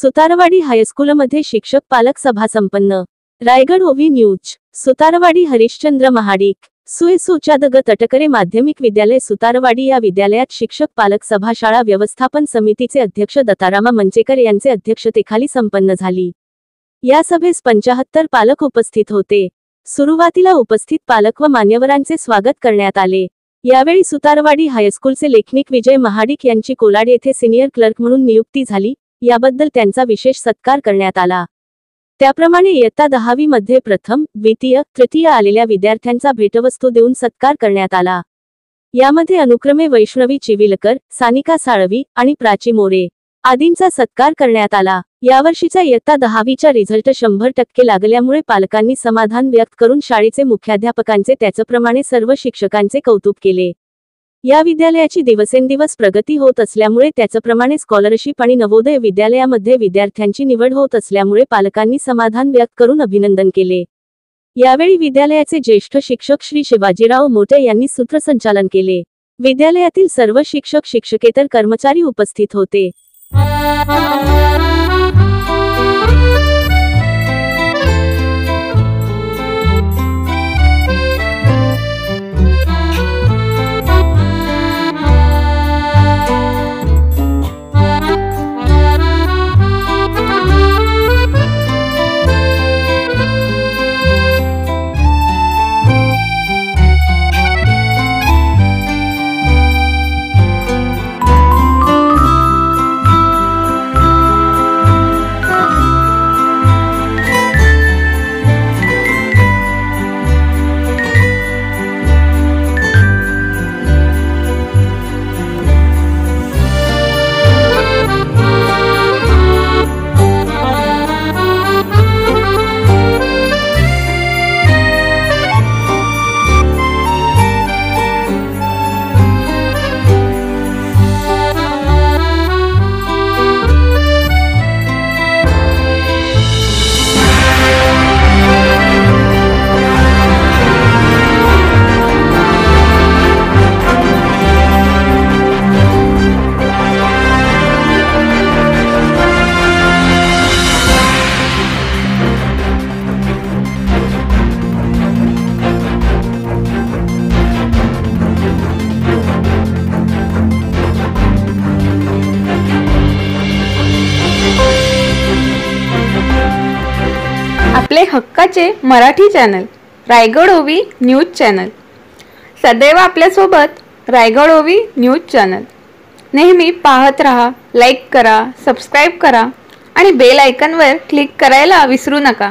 सुतारवाडी हायस्कूलमध्ये शिक्षक पालक सभा संपन्न। रायगड ओवी न्यूज। सुतारवाडी हरिश्चंद्र महाडिक सुएसोचादग तटकरे माध्यमिक विद्यालय सुतारवाडी या विद्यालयात शिक्षक पालक सभा शाळा व्यवस्थापन समितीचे अध्यक्ष दत्तारामा मंचेकर यांचे अध्यक्षतेखाली संपन्न झाली। या सभेस 75 पालक उपस्थित होते। सुरुवातीला उपस्थित पालक व मान्यवरांचे स्वागत करण्यात आले। यावेळी सुतारवाडी हायस्कूलचे लेखनिक विजय महाडिक यांची कोलाड येथे सिनियर क्लर्क म्हणून नियुक्ती झाली, याबद्दल त्यांचा विशेष सत्कार करण्यात आला। त्याप्रमाणे इयत्ता 10वी मध्ये प्रथम, द्वितीय, तृतीय आलेल्या विद्यार्थ्यांचा भेटवस्तू देऊन सत्कार करण्यात आला। यामध्ये अनुक्रमे वैष्णवी चिविलकर, सानिका साळवी आणि प्राची मोरे आदींचा सत्कार करण्यात आला। यावर्षीचा इयत्ता 10वीचा रिझल्ट 100% लागल्यामुळे पालकांनी समाधान व्यक्त करून शाळेचे मुख्याध्यापकांचे त्याचप्रमाणे सर्व शिक्षकांचे कौतुक केले। या विद्यालयाची दिवसेंदिवस प्रगती होत असल्यामुळे त्याचप्रमाणे स्कॉलरशिप आणि नवोदय विद्यालयामध्ये विद्यार्थ्यांची निवड होत असल्यामुळे पालकांनी समाधान व्यक्त करून अभिनंदन केले। यावेळी विद्यालयाचे ज्येष्ठ शिक्षक श्री शिवाजीराव मोटे यांनी सूत्रसंचालन केले। विद्यालयातील सर्व शिक्षक शिक्षकेतर कर्मचारी उपस्थित होते। आपले हक्काचे मराठी चॅनल रायगड ओवी न्यूज चॅनल सदैव आपल्यासोबत। रायगड ओवी न्यूज चॅनल नेहमी पाहत रहा, लाईक करा, सबस्क्राईब करा आणि बेल आयकॉनवर क्लिक करायला विसरू नका।